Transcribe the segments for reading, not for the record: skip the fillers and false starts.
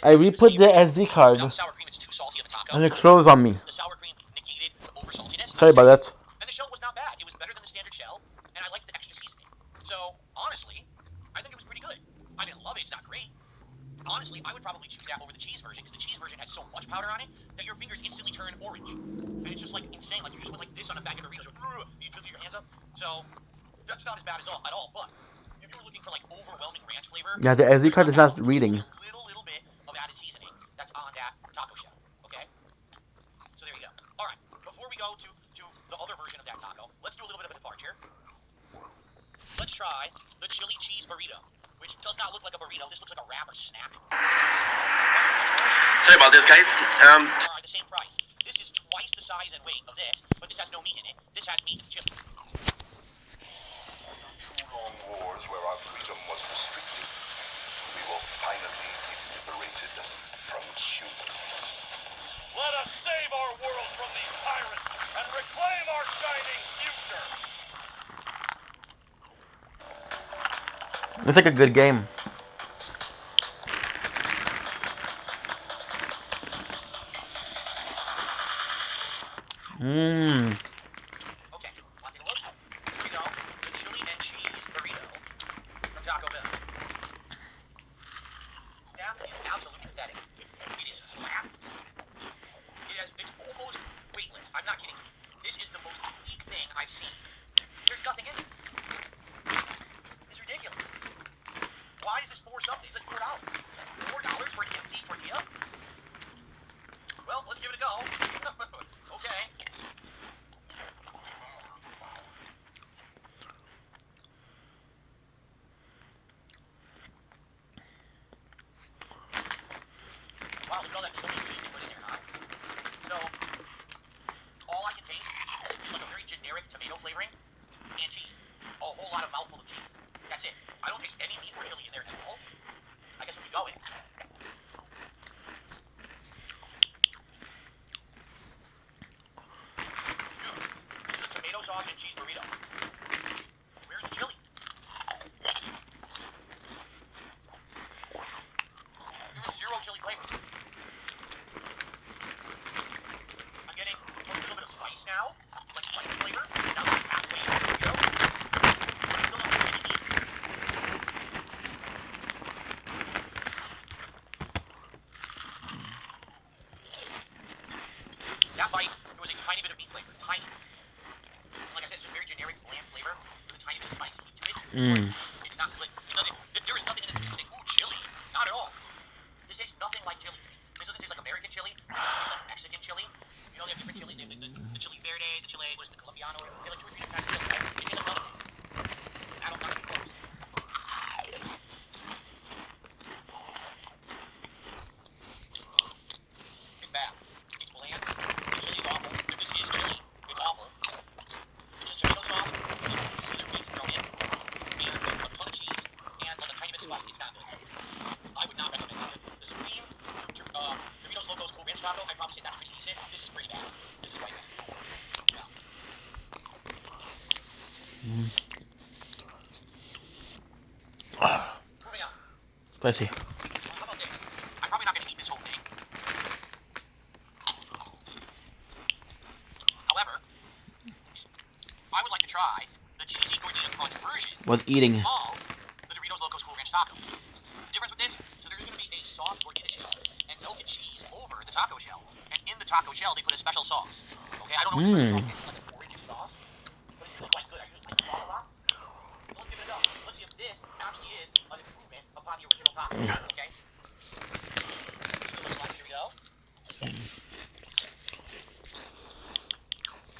I re-put the SD card, Without the sour cream, it's too salty of a taco. and it froze on me. The sour cream negated the over saltiness. Sorry about that. And the shell was not bad. It was better than the standard shell, and I liked the extra seasoning. So honestly, I think it was pretty good. I didn't love it. It's not great. Honestly, I would probably choose that over the cheese version because the cheese version has so much powder on it that your fingers instantly turn orange, and it's just like insane. Like you just went like this on a bag of Doritos, you tilted your hands up. So that's not as bad at all. But if you were looking for like overwhelming ranch flavor, Yeah, the SD card is not reading. a little bit of added seasoning that's on that taco shell. Okay, so there you go. All right, before we go to the other version of that taco, let's do a little bit of a departure. Let's try the chili cheese burrito, which does not look like a burrito. This looks like a wrap or snack. Sorry about this, guys. Are the same price. This is twice the size and weight of this, but this has no meat in it. This has meat and chili. After 2 long wars where our freedom was restricted, we will finally be liberated from humans. Let us save our world from these tyrants and reclaim our shining future. It's like a good game. Mmm. Okay, want to take a look? Here we go. The chili and cheese burrito from Taco Bell. That is absolutely pathetic. It is flat. It's almost weightless. I'm not kidding you. This is the most weak thing I've seen. There's nothing in it. It's ridiculous. Why is this for something? It's like $4. $4 for an empty tortilla? Well, let's give it a go. Okay. Wow, look at all that chili cheese they put in there, huh? So, all I can taste is like a very generic tomato flavoring and cheese. A whole lot of mouthful of cheese. That's it. I don't taste any meat or chili in there at all. I guess we can go in. Dude, this is a tomato sauce and cheese burrito. Where's the chili? There is zero chili flavor. I'm getting a little bit of spice now, like spice flavor. Now it's halfway in the burrito. But I still don't get any meat. That bite, there was a tiny bit of meat flavor. Tiny. And like I said, it's just very generic, bland flavor with a tiny bit of spice heat to it. Mmm. It's not like, there is nothing in this that tastes like, ooh, chili. Not at all. This tastes nothing like chili. This doesn't taste like American chili. This tastes like Mexican chili. You know, they have different chilies. They have the chili verde, the chile, what is it, the Colombiano, or they have like 2 or 3 different kinds of chili. It tastes like none of this. Not even close. It's bad. It's bland. The chili's awful. If this is chili, it's awful. It's just tomato sauce, with other meat thrown in, and a ton of cheese, and like a tiny bit of spice. It's not good. I would not recommend it. The Supreme Doritos Locos Cool Ranch Taco, I'd probably say that's pretty decent. This is pretty bad. This is quite bad. Yeah. Moving on. Spicy. How about this? I'm probably not going to eat this whole thing. However, I would like to try the cheesy gordita crunch version Was eating. of the Doritos Locos Cool Ranch Taco. The difference with this, so there's going to be a soft gordita shell and melted cheese over the taco shell. And in the taco shell, they put a special sauce. Okay, I don't know what it's like orange sauce, but it's really quite good. I usually like the sauce a lot. So let's give it a go. Let's see if this actually is an improvement upon the original taco. Okay? Here we go.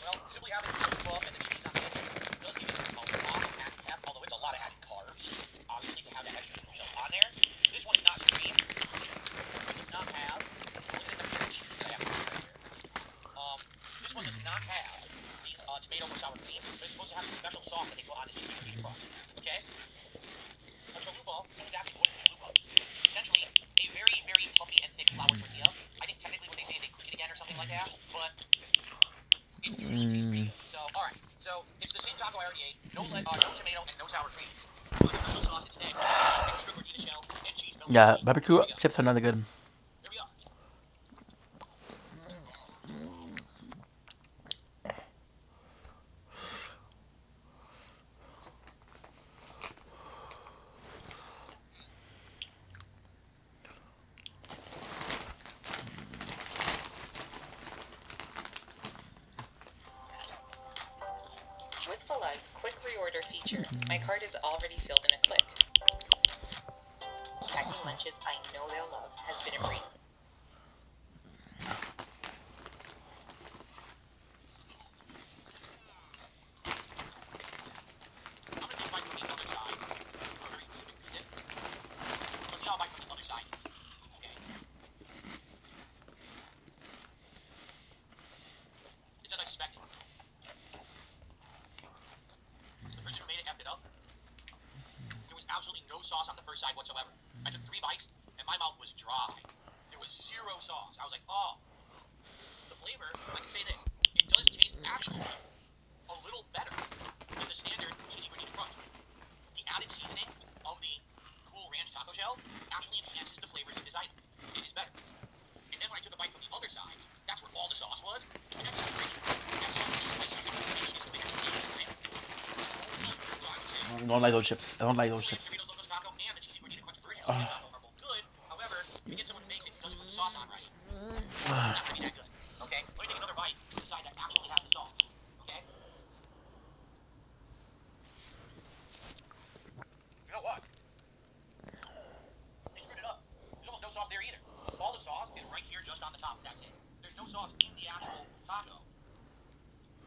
Well, simply having the meatball and the cheese on the edges does give it a lot of added depth, although it's a lot of added carbs, obviously, to have that extra stuff on there. This one is not supreme. It does not have, look at the cheese that I have right here. This one does not have the tomato or sour cream, but it's supposed to have the special sauce that they put on this cheese burrito crust. Okay? A chalupa, what exactly what is a chalupa? Essentially, a very, very puffy and thick flour tortilla. I think technically what they say is they cook it again or something like that, but it usually tastes pretty good. So, alright, so it's the same taco I already ate, no tomato and no sour cream. But the special sauce instead, extra gordita shell and cheese milk. Yeah, barbecue chips are not good. P25's quick reorder feature. My cart is already filled in a click. Packing lunches I know they'll love has been a breeze. I'm gonna take a bite from the other side for a very specific reason. Let's see how I bite from the other side. Okay. It's as I suspected. The person who made it effed it up. There was absolutely no sauce on the first side whatsoever. I took 3 bites, and my mouth was dry. There was 0 sauce. I was like, oh. The flavor, I can say this, it does taste actually a little better than the standard cheesy gordita crunch. The added seasoning of the cool ranch taco shell actually enhances the flavors of this item. It is better. And then when I took a bite from the other side, that's where all the sauce was, and that's just crazy. That sauce tastes like something that's delicious and actually tastes great. I don't like those chips. I don't like those chips. Doritos Locos Taco and the cheesy gordita crunch version of the taco are both good. However, if you get someone who makes it who doesn't put the sauce on right, it's not gonna be that good. Okay? Let me take another bite from the side that actually has the sauce. Okay? You know what? They screwed it up. There's almost no sauce there either. All the sauce is right here just on the top. That's it. There's no sauce in the actual taco.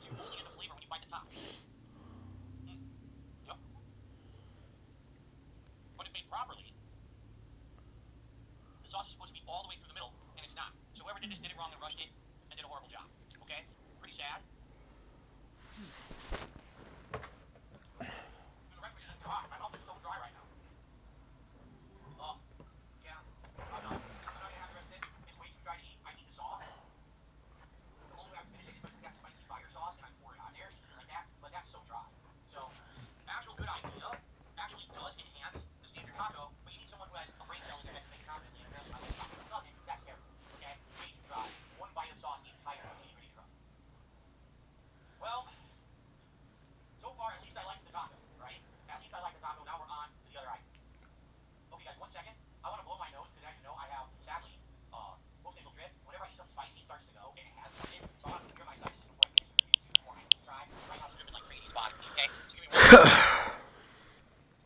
You only get the flavor when you bite the top. Yep. But if made properly, the sauce is supposed to be all the way through the middle, and it's not. So whoever did this did it wrong and rushed it and did a horrible job. Okay? Pretty sad. The rest of it isn't dry. My mouth is so dry right now. Oh, yeah. I'm done. I'm not gonna have the rest of this. It's way too dry to eat. I need the sauce. The only way I can finish it is if we got spicy fire sauce and I pour it on there and eat it like that. But that's so dry. So, actual good idea actually does enhance the standard taco, but you need someone who has a brain cell in their head to make it confidently, and apparently my little taco doesn't. That's terrible. Okay? Way too dry. 1 bite of sauce the entire cheesy gordita crunch. Well, so far at least I like the taco, right? At least I like the taco. Now we're on to the other items. Okay, guys, 1 second. I want to blow my nose because, as you know, I have sadly postnasal drip. Whenever I eat something spicy, it starts to go, and it has started. So I want to clear my sinuses before I finish the review. 2 more items to try. Right now it's dripping like crazy. It's bothering me. Okay, so give me 1 second.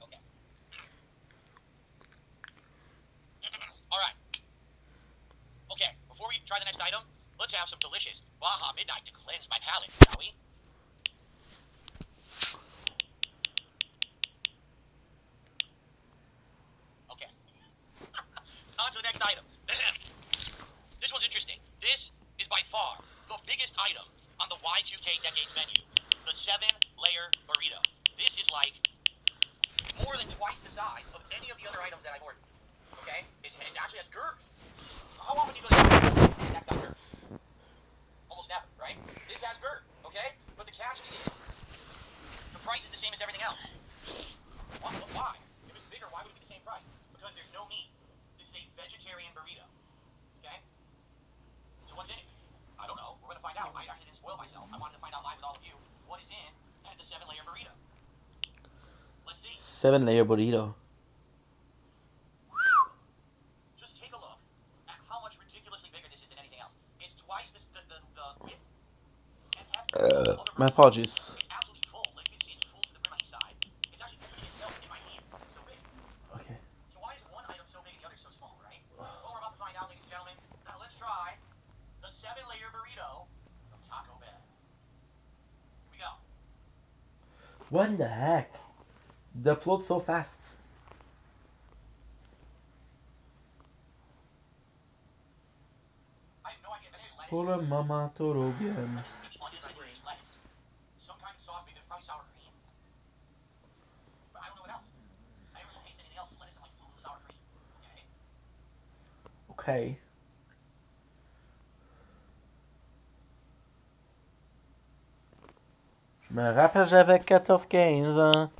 Okay. All right. Okay, before we try the next item, let's have some delicious Baja Midnight to cleanse my palate, shall we? Okay. On to the next item. This one's interesting. This is by far the biggest item on the Y2K Decades menu. The 7-layer burrito. This is like more than twice the size of any of the other items that I've ordered. Okay? It actually has girth. How often do you go to and that's got girth? Almost never, right? This has girth, okay? But the catch is, the price is the same as everything else. Why? If it's bigger, why would it be the same price? Because there's no meat. This is a vegetarian burrito, okay? So what's in it? I don't know. We're going to find out. I actually didn't spoil myself. I wanted to find out live with all of you what is in the 7-layer burrito. Let's see. 7-layer burrito. Just take a look at how much ridiculously bigger this is than anything else. It's twice the width and half. My apologies. It's absolutely full. Like you can see, it's full to the brim on each side. It's actually opening itself in my hand. It's so big. Okay. So why is one item so big and the other so small, right? Well, we're about to find out, ladies and gentlemen. Now let's try the 7-layer burrito from Taco Bell. Here we go. What the heck? The upload so fast. I have no idea. Maybe lettuce. Hola mama, todo bien. Lettuce. Some kind of sauce, maybe probably sour cream. But I don't know what else. I didn't really taste anything else. Just lettuce and like a little sour cream. Okay. Okay. Je me rappelle, j'avais 14-15 ans.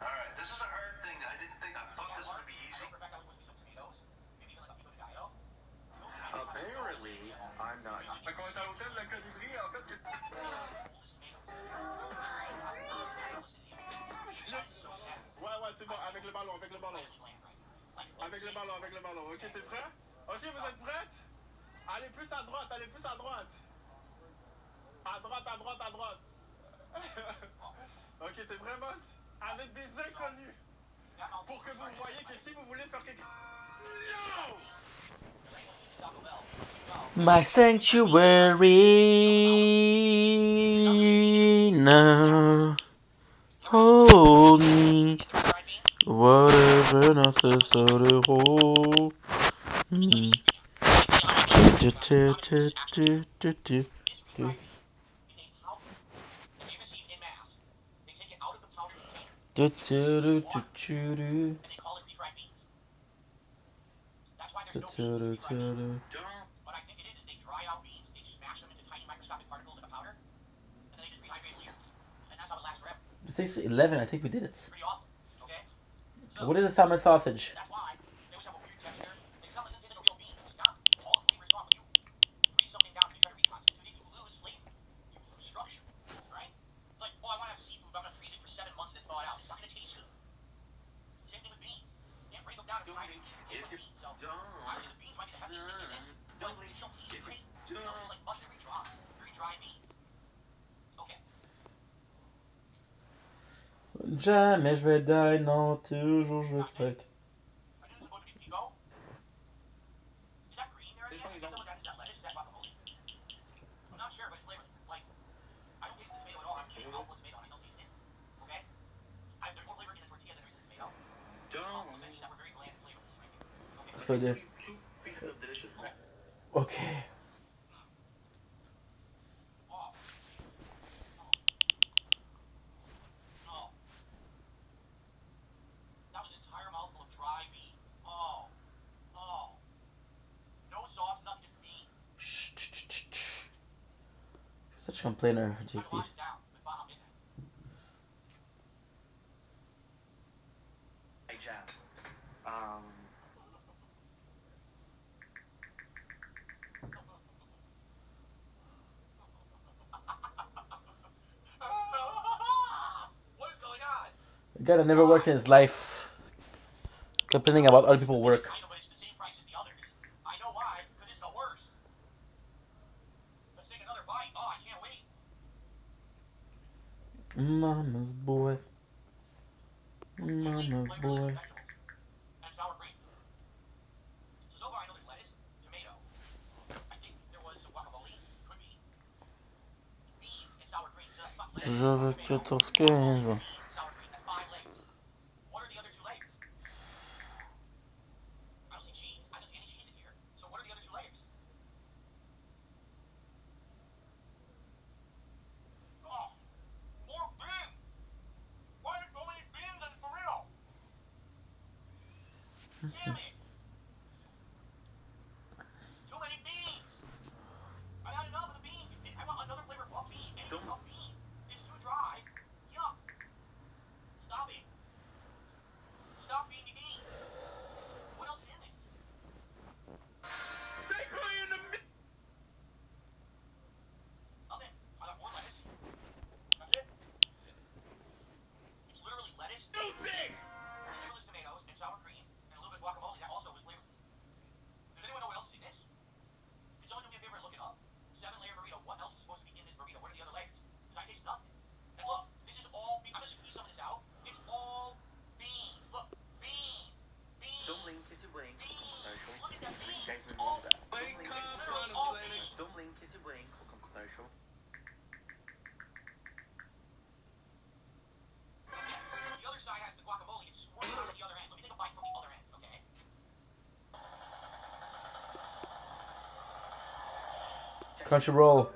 Alright, this is a hard thing. I thought this would be easy. I know for a fact I was supposed to be some tomatoes. Maybe even like a pico de gallo. Apparently, I'm c'est bon, avec le ballon, avec le ballon. Avec le ballon, avec le ballon. Ok, t'es prêt? Ok, vous êtes prêtes? Allez plus à droite, allez plus à droite. À droite, à droite, à droite. Ok, t'es prêt, boss? Avec des inconnus. Pour que vous voyez que si vous voulez faire quelque... No! My sanctuary now. Hold me. Whatever necessary, hold me. Do, do, do, do, do, do, do. Do, do, do, do, do, do. Do, do, do, do, do. What I think it is they dry out beans, they smash them into tiny microscopic particles like a powder, and then they just rehydrate later. And that's how it lasts forever. It says 11, I think we did it. Pretty awesome. Okay? So, What is a salmon sausage? that's why they always have a weird texture. Like salmon doesn't taste like a real bean. It's gone. All the flavor is gone. When you break something down and you try to reconstitute it, you lose flavor. You lose structure. Right? It's like, oh, I want to have seafood, but I'm going to freeze it for 7 months and then thaw it out. It's not going to taste good. Same thing with beans. You can't break them down and fry them. You can't taste like beans. So, obviously the beans might be the heaviest thing in this, but they still taste great. You know, it's like mush very dry. Very dry beans. Okay. Jamais je vais die, non, toujours je vais fight. I think it's supposed to be pico. Is that green there? Is that lettuce? Is that guacamole? I'm not sure, but it's flavorless. Like, I don't taste the tomato at all. I'm eating a mouthful of tomato and I don't taste it. Okay? There's more flavor in the tortilla than there is in the tomato. The veggies that were very bland and flavorless right here. Okay? So the, Two pieces of delicious bread. okay. Oh. Oh. That was an entire mouthful of dry beans. Oh. Oh. No sauce, nothing, just beans. Shh, shh, shh, shh, shh. Such a complainer, I JP. washed it down with Baja Midnight. Hey, Jam. What is going on? A guy that never worked in his life, complaining about other people's work. I know, but it's the same price as the others. I know why, because it's the worst. Let's take another bite. Oh, I can't wait. Mama's boy. Mama's Flavorless boy. vegetables and sour cream. So far I know there's lettuce, tomato. I think there was some guacamole. Could be. Beans and sour cream. So that's not lettuce, Je veux que tomato, ton guacamole, skin. beans, and sour cream. That's 5 layers. What are the other 2 layers? I don't see cheese. I don't see any cheese in here. So what are the other 2 layers? Oh, more beans! Why are so many beans in for real? Damn it! Too many beans! I had enough of the beans. I want another flavor of bean. Anything of bean. It's too dry. Yuck. Stop it. Stop being the beans. What else is in this? They clean the meat. Nothing. I got more lettuce. That's it. It's literally lettuce, Music! flavorless tomatoes, and sour cream, and a little bit of guacamole. That also was flavorless. Does anyone know what else is in this? Can someone do me a favor and look it up? 7-layer burrito. What else is supposed to be in this burrito? What are the other layers? Because I taste nothing. And look, this is all beans. I'm going to squeeze some of this out. It's all beans. Look, beans. Beans. Don't blink, kiss your blink. Beans. Look at that beans. Guys, It's remove all that. It's literally all beans. Don't blink, kiss your blink. Welcome commercial. The other side has the guacamole. It's swirling out at the other end. Let me take a bite from the other end, okay? Crunchyroll.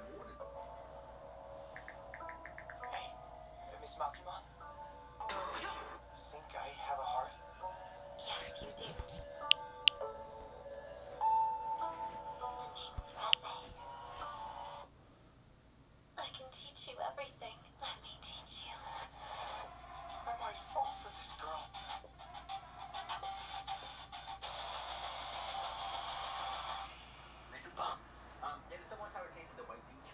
Hey, Miss Makima? You think I have a heart? Yes, you do. My name's Rose. I can teach you everything. Let me teach you. I might fall for this girl. Little bump. Yeah, the somewhat sour taste of the white beans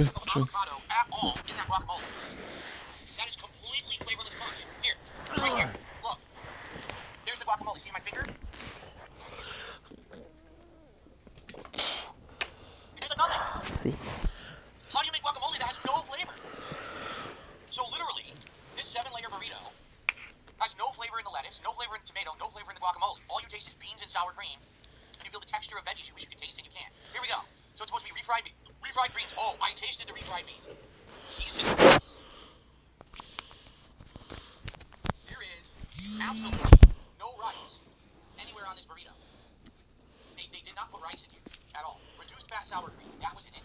avocado at all in that guacamole. That is completely flavorless mush. Here, right here. Look. There's the guacamole. See my finger? It tastes like nothing. See? How do you make guacamole that has no flavor? So literally, this 7-layer burrito has no flavor in the lettuce, no flavor in the tomato, no flavor in the guacamole. All you taste is beans and sour cream, and you feel the texture of veggies you wish you could taste and you can't. Here we go. So it's supposed to be refried greens. Oh, I tasted the refried beans. Seasoned rice. There is absolutely no rice anywhere on this burrito. They did not put rice in here at all. Reduced fat sour cream, that was in it.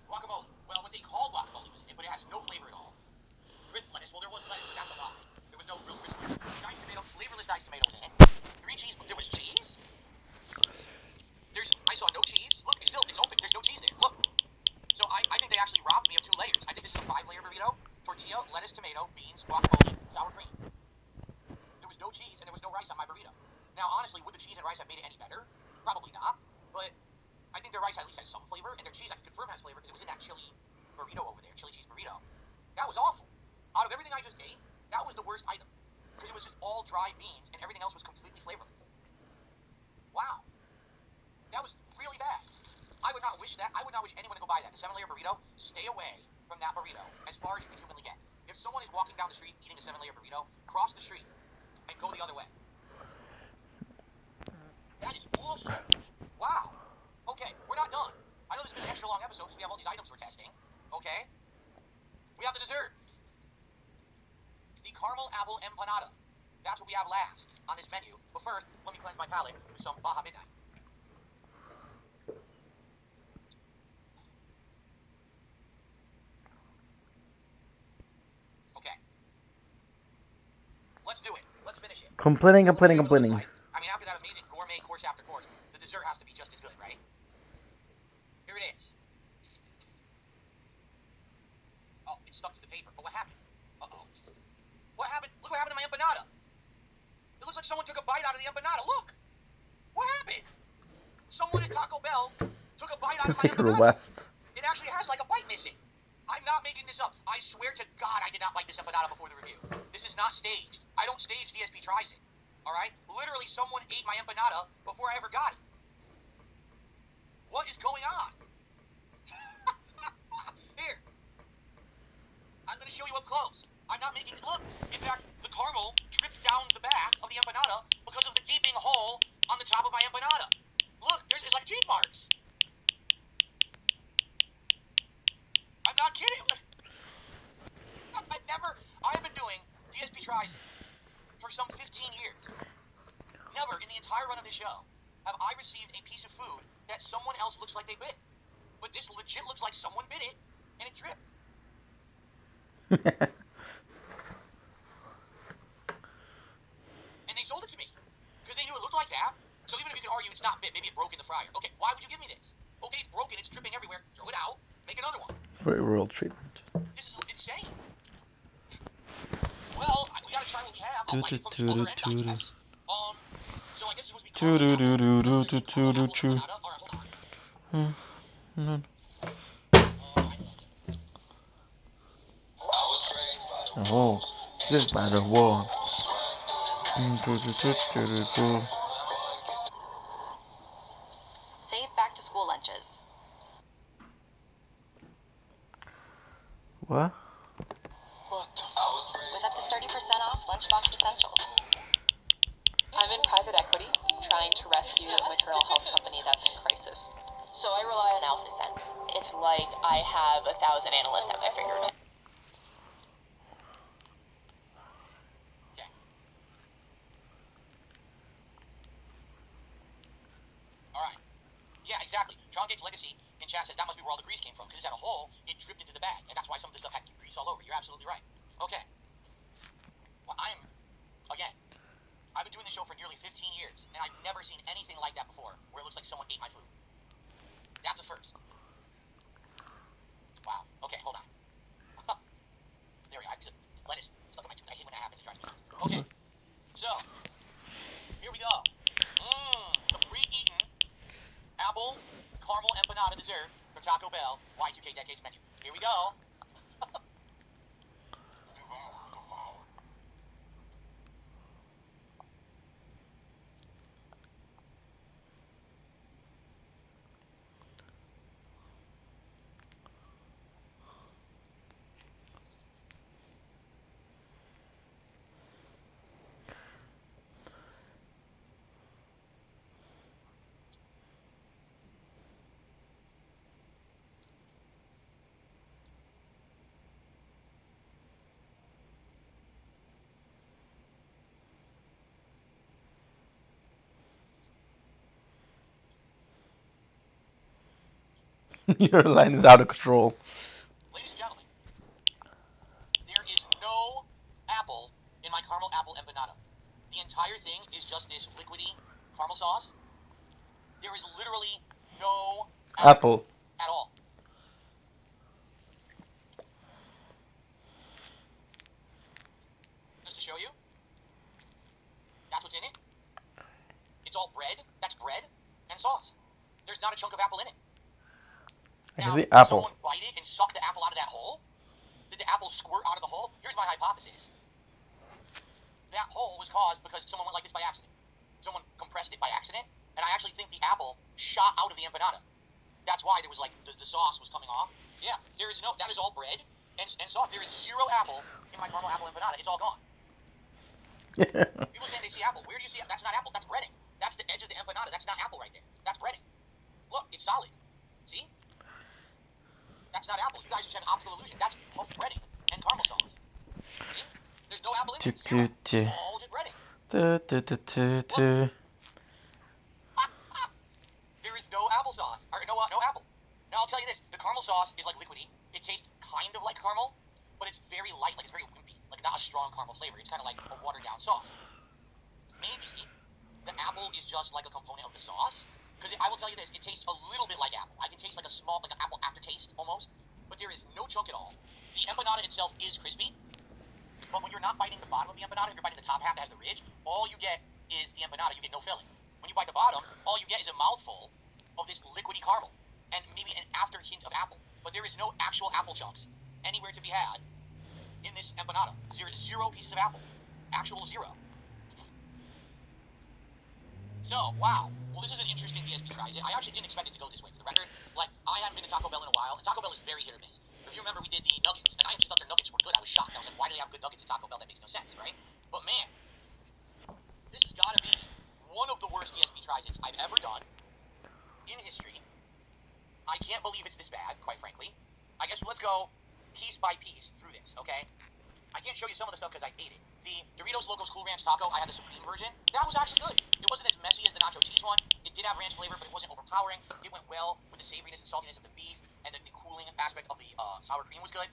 Guacamole. Well, what they call guacamole was in it, but it has no flavor at all. Crisp lettuce. Well, there was lettuce, but that's a lie. There was no real crisp lettuce. Diced tomato, flavorless diced tomato was in it. 3 cheese. There was cheese? I saw no cheese. Look, it's open. There's no cheese there. Look. So I think they actually robbed me of 2 layers. I think this is a 5-layer burrito. Tortilla, lettuce, tomato, beans, guacamole, sour cream. There was no cheese and there was no rice on my burrito. Now, honestly, would the cheese and rice have made it any better? Probably not. But I think their rice at least has some flavor, and their cheese I can confirm has flavor because it was in that chili burrito over there, chili cheese burrito. That was awful. Out of everything I just ate, that was the worst item because it was just all dry beans and everything else was completely flavorless. Wow. That was really bad. I would not wish that. I would not wish anyone to go buy that. The 7-layer burrito, stay away from that burrito as far as you can humanly get. If someone is walking down the street eating a 7-layer burrito, cross the street and go the other way. That is awful. Wow. Okay, we're not done. I know this has been an extra long episode because we have all these items we're testing. Okay? We have the dessert. The caramel apple empanada. That's what we have last on this menu. But first, let me cleanse my palate with some Baja Midnight. Okay. Let's do it. Let's finish it. Complaining. I mean, after that amazing gourmet course after course, the dessert has to be just as good, right? Here it is. Oh, it's stuck to the paper. But what happened? Uh-oh. What happened? Look what happened to my empanada. It looks like someone took a bite out of the empanada. Look. What happened? Someone at Taco Bell took a bite out of my Secret empanada. West. It actually has like a bite missing. I'm not making this up. I swear to God I did not bite this empanada before the review. This is not staged. I don't stage DSP tries it. Alright? Literally someone ate my empanada before I ever got it. What is going on? Here. I'm going to show you up close. I'm not making it look. In fact, the caramel dripped down the back of the empanada because of the gaping hole on the top of my empanada. Look, it's like cheese marks. I'm not kidding. I've been doing DSP tries for some 15 years. Never in the entire run of this show have I received a piece of food that someone else looks like they bit. But this legit looks like someone bit it and it dripped. And they sold it to me because they knew it looked like that. So even if you could argue it's not bit, maybe it broke in the fryer. Okay, why would you give me this? Okay, it's broken, it's dripping everywhere. Throw it out, make another one. Very royal treatment. This is insane. Well, we gotta try what we have. I'll like it from the other end, I guess. So I guess it's supposed to be Oh, this by the wall. Save back to school lunches. What? With up to 30% off lunchbox essentials. I'm in private equity, trying to rescue a maternal health company that's in crisis. So I rely on AlphaSense. It's like I have 1,000 analysts at my fingertips. Alright. Yeah, exactly. John Gates' Legacy in chat says that must be where all the grease came from, because it's had a hole, it dripped into the bag, and that's why some of this stuff had grease all over. You're absolutely right. Okay. Well, again, I've been doing this show for nearly 15 years, and I've never seen anything like that before, where it looks like someone ate my food. That's a first. Wow. Okay, hold on. There we go. I have a piece of lettuce stuck in my tooth. I hate when that happens. It drives me nuts. Okay. So, here we go. The pre-eaten apple caramel empanada dessert from Taco Bell Y2K Decades menu. Here we go. Your line is out of control. Ladies and gentlemen, there is no apple in my caramel apple empanada. The entire thing is just this liquidy caramel sauce. There is literally no Apple. at all. Just to show you, that's what's in it. It's all bread. That's bread and sauce. There's not a chunk of apple in it. I Now, can see did apple. someone bite it and suck the apple out of that hole? Did the apple squirt out of the hole? Here's my hypothesis. That hole was caused because someone went like this by accident. Someone compressed it by accident, and I actually think the apple shot out of the empanada. That's why there was like the sauce was coming off. Yeah, there is no, that is all bread and sauce. There is zero apple in my caramel apple empanada. It's all gone. People saying they see apple. Where do you see? That's not apple. That's breading. That's the edge of the empanada. That's not apple right there. That's breading. Look, it's solid. See? That's not apple. You guys just had an optical illusion. That's pumped breading and caramel sauce. See? There's no apple in it. Zero. It's all just breading. Look. There is no applesauce. Or no apple. Now I'll tell you this. The caramel sauce is like liquidy. It tastes kind of like caramel, but it's very light. Like it's very wimpy. Like not a strong caramel flavor. It's kind of like a watered down sauce. Maybe the apple is just like a component of the sauce. Because I will tell you this, it tastes a little bit like apple. I can taste like a small, like an apple aftertaste almost, but there is no chunk at all. The empanada itself is crispy, but when you're not biting the bottom of the empanada, you're biting the top half that has the ridge, all you get is the empanada. You get no filling. When you bite the bottom, all you get is a mouthful of this liquidy caramel, and maybe an after hint of apple. But there is no actual apple chunks anywhere to be had in this empanada. Zero pieces of apple. Actual zero. So, wow. Well, this is an interesting DSP tries it. I actually didn't expect it to go this way, for the record. Like, I haven't been to Taco Bell in a while, and Taco Bell is very hit or miss. If you remember, we did the nuggets, and I actually thought their nuggets were good. I was shocked. I was like, why do they have good nuggets at Taco Bell? That makes no sense, right? But man, this has got to be one of the worst DSP tries I've ever done in history. I can't believe it's this bad, quite frankly. I guess let's go piece by piece through this, okay? I can't show you some of the stuff because I ate it. The Doritos Locos Cool Ranch Taco, I had the Supreme version. That was actually good. It wasn't as messy as the nacho cheese one. It did have ranch flavor, but it wasn't overpowering. It went well with the savoriness and saltiness of the beef, and the cooling aspect of the sour cream was good.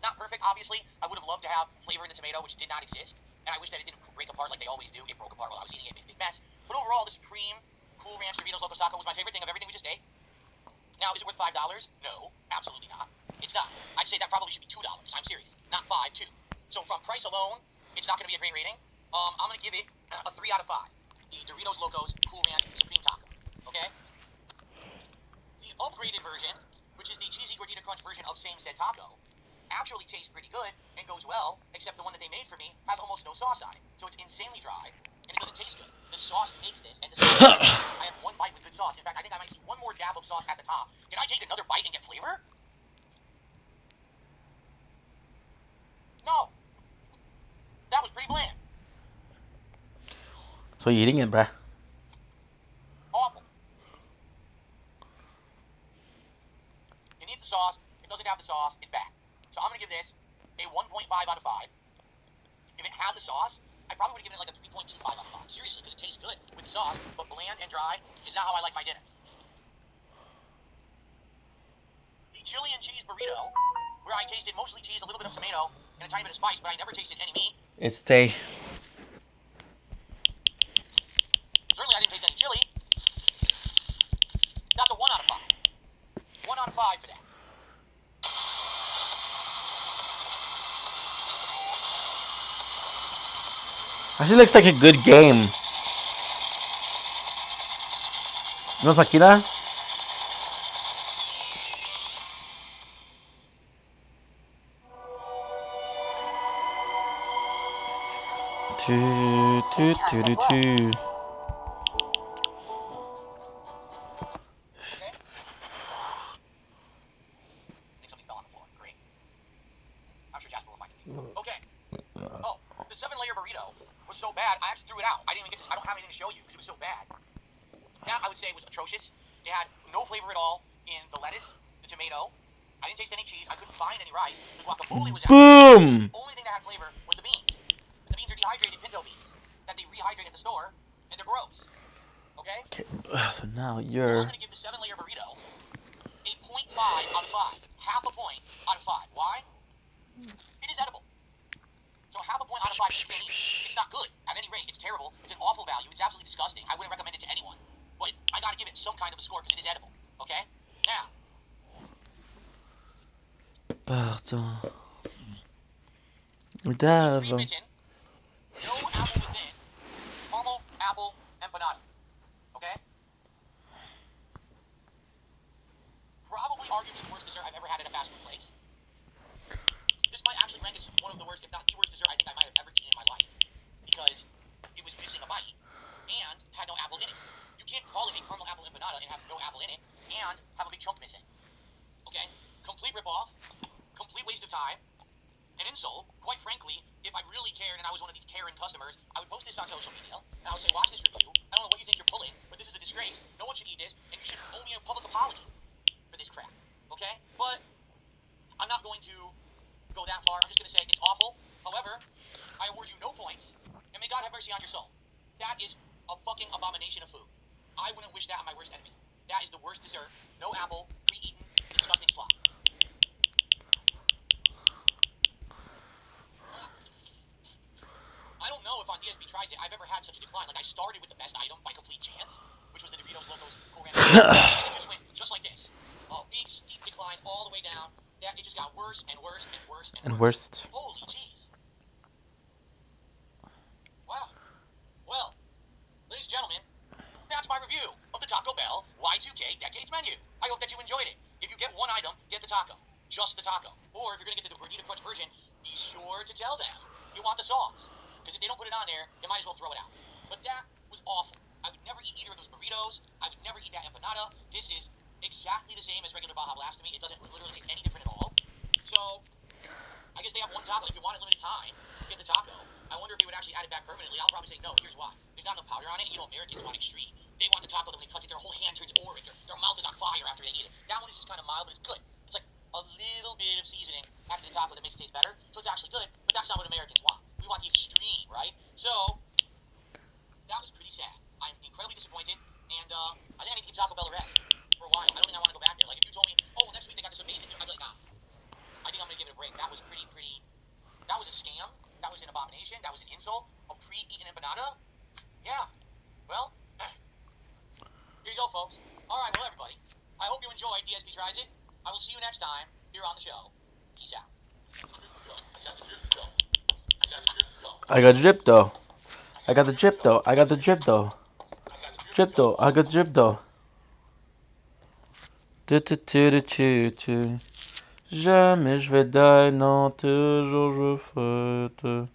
Not perfect, obviously. I would have loved to have flavor in the tomato, which did not exist. And I wish that it didn't break apart like they always do. It broke apart while I was eating it. It made a big mess. But overall, the Supreme Cool Ranch Doritos Locos Taco was my favorite thing of everything we just ate. Now, is it worth $5? No, absolutely not. It's not. I'd say that probably should be $2. I'm serious. Not 5, 2. So from price alone, it's not going to be a great rating. I'm going to give it a 3 out of 5. The Doritos Locos Cool Ranch Supreme Taco. Okay? The upgraded version, which is the Cheesy Gordita Crunch version of same said taco, actually tastes pretty good and goes well, except the one that they made for me has almost no sauce on it. So it's insanely dry, and it doesn't taste good. The sauce makes this, and the sauce I had one bite with good sauce. In fact, I think I might see one more dab of sauce at the top. Can I take another bite and get flavor? No. That was pretty bland. So you're eating it, bruh. Awful. You need the sauce. It doesn't have the sauce. It's bad. So I'm going to give this a 1.5 out of 5. If it had the sauce, I probably would have given it like a 3.25 out of 5. Seriously, because it tastes good with the sauce, but bland and dry is not how I like my dinner. The chili and cheese burrito, where I tasted mostly cheese, a little bit of tomato, and a tiny bit of spice, but I never tasted any meat. It's stay. Certainly I didn't taste any chili. That's a 1 out of 5. 1 out of 5 for that. Actually looks like a good game. You know Sakira? think something fell on the floor. Great. I'm sure Jasper will find it. Okay. Oh, the 7-layer burrito was so bad, I actually threw it out. I didn't even get to, I don't have anything to show you because it was so bad. That, I would say, was atrocious. It had no flavor at all in the lettuce, the tomato. I didn't taste any cheese. I couldn't find any rice. The guacamole was Boom! the only thing that had flavor was the beans. The beans are dehydrated pinto beans that they rehydrate at the store, and they're gross. Okay? So now So I'm you're. going to give the 7-layer burrito a 0.5 out of 5. Half a point out of 5. Why? It is edible. So half a point out of 5 you can't eat. It's not good. At any rate, it's terrible. It's an awful value. It's absolutely disgusting. I wouldn't recommend it to anyone. But I got to give it some kind of a score because it is edible. Okay? Now, Pardon. cream D'avant. written, no apple within, caramel apple empanada. Okay? Probably arguably the worst dessert I've ever had at a fast food place. This might actually rank as one of the worst, if not the worst dessert I think I might have ever eaten in my life. Because it was missing a bite and had no apple in it. You can't call it a caramel apple empanada and have no apple in it and have a big chunk missing. Okay? Complete ripoff. Complete waste of time. An insult. Quite frankly, if I really cared and I was one of these caring customers, I would post this on social media and I would say, watch this review. I don't know what you think you're pulling, but this is a disgrace. No one should eat this, and you should owe me a public apology for this crap. Okay? But I'm not going to go that far. I'm just going to say it's awful. However, I award you no points, and may God have mercy on your soul. That is a fucking abomination of food. I wouldn't wish that on my worst enemy. That is the worst dessert. No apple, pre-eaten, disgusting slop. I don't know if on DSB Tries It I've ever had such a decline. Like, I started with the best item by complete chance, which was the Doritos Locos Cool Ranch, and it just went just like this. A big steep decline all the way down. That it just got worse and worse and worse and worse. Worst. Holy jeez. Wow. Well, ladies and gentlemen, that's my review of the Taco Bell Y2K Decades Menu. I hope that you enjoyed it. If you get one item, get the taco. Just the taco. Or if you're going to get the Gordita Crunch version, be sure to tell them you want the sauce. Because if they don't put it on there, you might as well throw it out. But that was awful. I would never eat either of those burritos. I would never eat that empanada. This is exactly the same as regular Baja Blast to me. It doesn't literally taste any different at all. So, I guess they have one taco. If you want it limited time, get the taco. I wonder if they would actually add it back permanently. I'll probably say no. Here's why. There's not enough powder on it. You know, Americans want extreme. They want the taco that when they touch it, their whole hand turns orange. Their mouth is on fire after they eat it. That one is just kind of mild, but it's good. It's like a little bit of seasoning after the taco that makes it taste better. So it's actually good, but that's not what Americans want. We want the extreme, right? So, that was pretty sad. I'm incredibly disappointed, and I think I need to give Taco Bell a rest for a while. I don't think I want to go back there. Like, if you told me, oh, well, next week they got this amazing, I'd be like, nah. I think I'm going to give it a break. That was pretty, that was a scam. That was an abomination. That was an insult. A pre-eaten empanada. Yeah. Well, here you go, folks. All right, well, everybody. I hope you enjoyed DSP Tries It. I will see you next time here on the show. Peace out. I got drip though. I got the drip though. I got the drip though. Drip though. I got drip though. Jamais je vais die, non, toujours je ferai.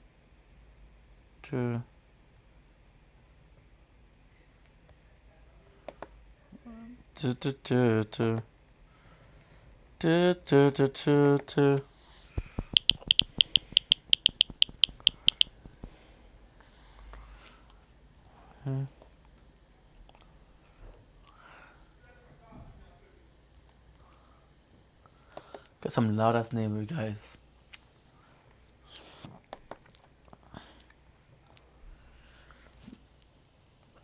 Got some loud ass neighbor, guys.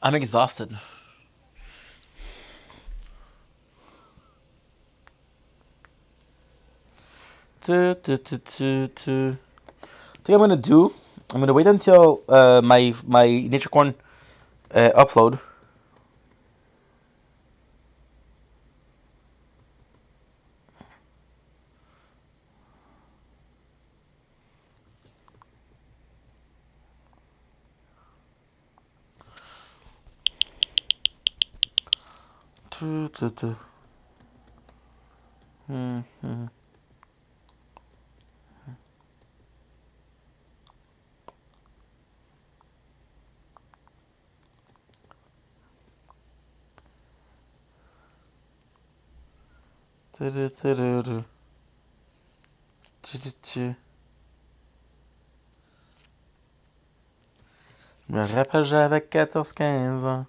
I'm exhausted. Thing I'm gonna do, I'm gonna wait until my nature corn upload. Je me rappelle, j'avais 14-15 ans.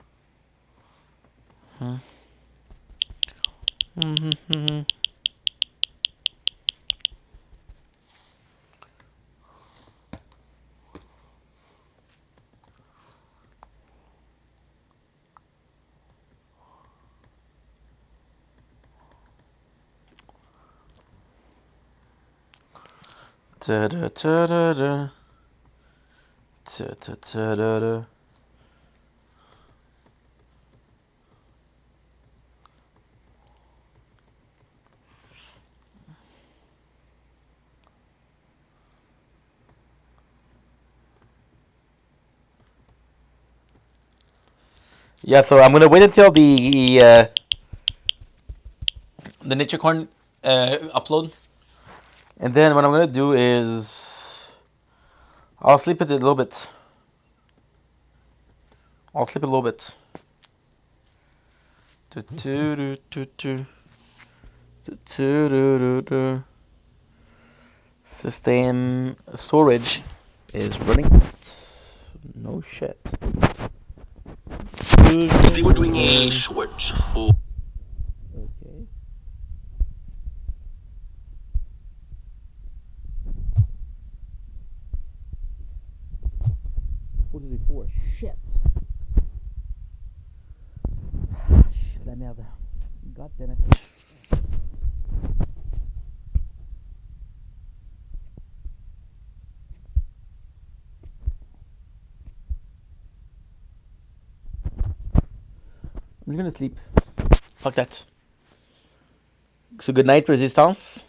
Yeah, so I'm gonna wait until the nature corn upload, and then what I'm gonna do is I'll sleep it a little bit. I'll sleep it a little bit. System storage is running out. No shit. Today we're doing a short full. Okay. Shit. Shit, la merde. God damn it. I'm just gonna sleep. Fuck that. So good night, Resistance.